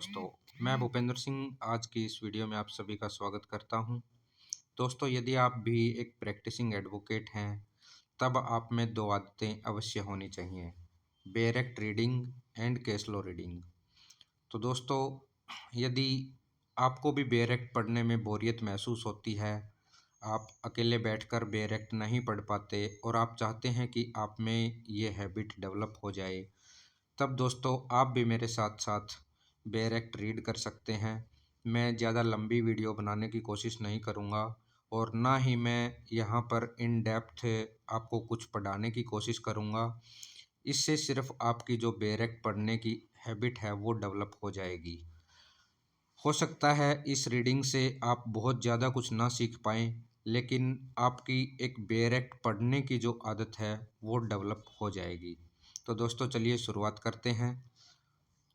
दोस्तों, मैं भूपेंद्र सिंह आज की इस वीडियो में आप सभी का स्वागत करता हूं। दोस्तों, यदि आप भी एक प्रैक्टिसिंग एडवोकेट हैं, तब आप में दो आदतें अवश्य होनी चाहिए: bare act reading and case law reading. तो दोस्तों, यदि आपको भी बेयर एक्ट पढ़ने में बोरियत महसूस होती है, आप अकेले बैठकर बेयर एक्ट नहीं पढ़ पाते और आप चाहते हैं कि आप में ये हैबिट डेवलप हो जाए, तब दोस्तों आप भी मेरे साथ साथ बेयर एक्ट रीड कर सकते हैं। मैं ज़्यादा लंबी वीडियो बनाने की कोशिश नहीं करूँगा और ना ही मैं यहाँ पर इन डेप्थ आपको कुछ पढ़ाने की कोशिश करूँगा। इससे सिर्फ आपकी जो बेयर एक्ट पढ़ने की हैबिट है वो डेवलप हो जाएगी। हो सकता है इस रीडिंग से आप बहुत ज़्यादा कुछ ना सीख पाएँ, लेकिन आपकी एक बेयर एक्ट पढ़ने की जो आदत है वो डेवलप हो जाएगी। तो दोस्तों, चलिए शुरुआत करते हैं।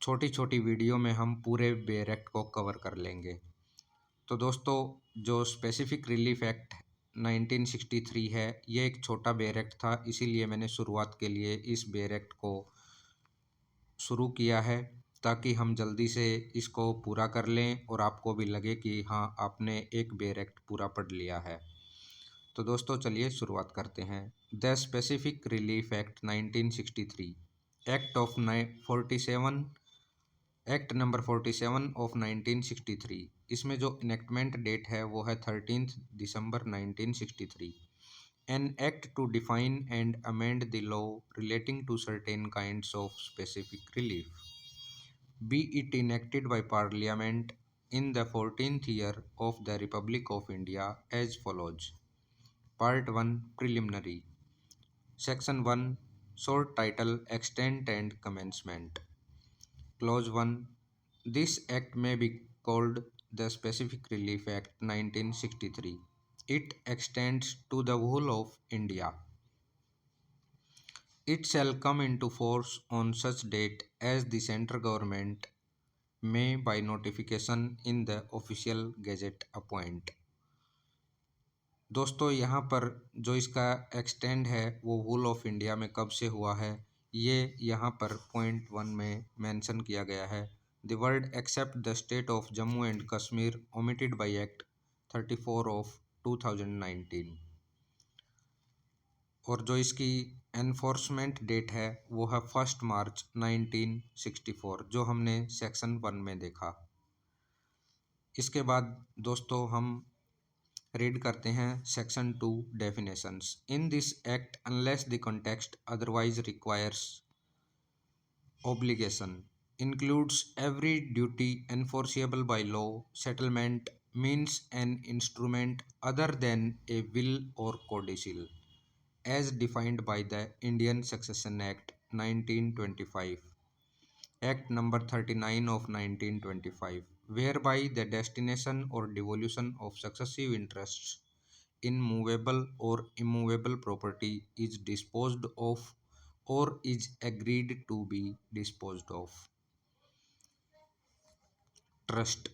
छोटी छोटी वीडियो में हम पूरे बेयर एक्ट को कवर कर लेंगे। तो दोस्तों, जो स्पेसिफिक रिलीफ एक्ट 1963 है, ये एक छोटा बेयर एक्ट था, इसीलिए मैंने शुरुआत के लिए इस बेयर एक्ट को शुरू किया है, ताकि हम जल्दी से इसको पूरा कर लें और आपको भी लगे कि हाँ, आपने एक बेयर एक्ट पूरा पढ़ लिया है। तो दोस्तों, चलिए शुरुआत करते हैं। The specific relief act 1963, act of 47, act number 47 of 1963। इसमें जो इनेक्टमेंट डेट है वो है 13 दिसंबर 1963। An act to define and amend the law relating to certain kinds of specific relief, be it enacted by Parliament in the 14th year of the Republic of India as follows. Part 1 Preliminary. Section 1 Short Title Extent and Commencement. Clause 1. This act may be called the Specific Relief Act 1963. It extends to the whole of India. It shall come into force on such date as the central government may by notification in the official gazette appoint. दोस्तों, यहाँ पर जो इसका extend है वो whole of India में कब से हुआ है, ये यहाँ पर पॉइंट 1 में मेंशन किया गया है। The word except the state of Jammu and Kashmir omitted by act 34 of 2019। और जो इसकी एनफोर्समेंट डेट है वो है 1 मार्च 1964, जो हमने सेक्शन 1 में देखा। इसके बाद दोस्तों हम रीड करते हैं section 2 definitions. In this act unless the context otherwise requires obligation includes every duty enforceable by law, settlement means an instrument other than a will or codicil as defined by the Indian Succession Act 1925, Act number 39 of 1925, whereby the destination or devolution of successive interests in movable or immovable property is disposed of or is agreed to be disposed of. Trust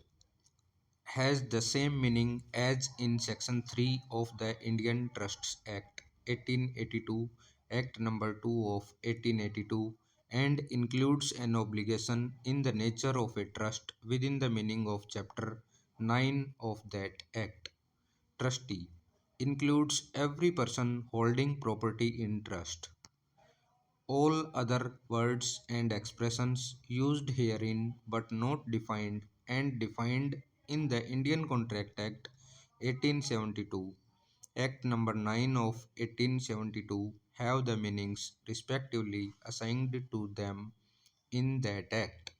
has the same meaning as in section 3 of the Indian Trusts Act 1882, Act number 2 of 1882, and includes an obligation in the nature of a trust within the meaning of chapter 9 of that act. Trustee includes every person holding property in trust. All other words and expressions used herein but not defined and defined in the Indian Contract Act 1872, Act number 9 of 1872 have the meanings respectively assigned to them in that act.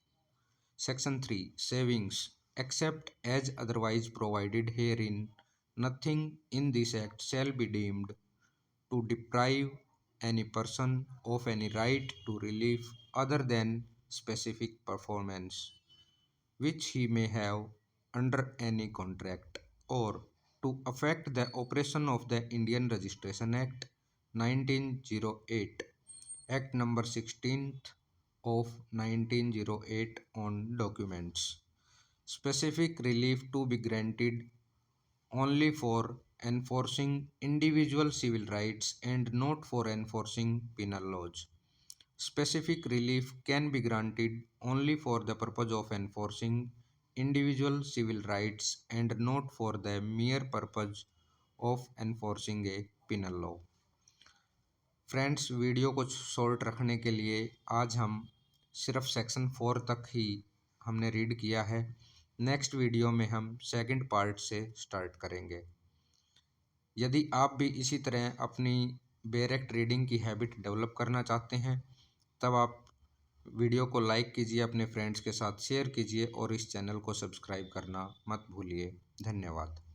Section 3 Savings. Except as otherwise provided herein, nothing in this act shall be deemed to deprive any person of any right to relief other than specific performance which he may have under any contract, or to affect the operation of the Indian Registration Act 1908, Act number 16th of 1908 on documents. Specific relief to be granted only for enforcing individual civil rights and not for enforcing penal laws. Specific relief can be granted only for the purpose of enforcing individual civil rights and not for the mere purpose of enforcing a penal law. Friends, video को short रखने के लिए आज हम सिर्फ section 4 तक ही हमने read किया है। नेक्स्ट वीडियो में हम सेकंड पार्ट से स्टार्ट करेंगे। यदि आप भी इसी तरह अपनी डायरेक्ट रीडिंग की हैबिट डेवलप करना चाहते हैं, तब आप वीडियो को लाइक कीजिए, अपने फ्रेंड्स के साथ शेयर कीजिए और इस चैनल को सब्सक्राइब करना मत भूलिए। धन्यवाद।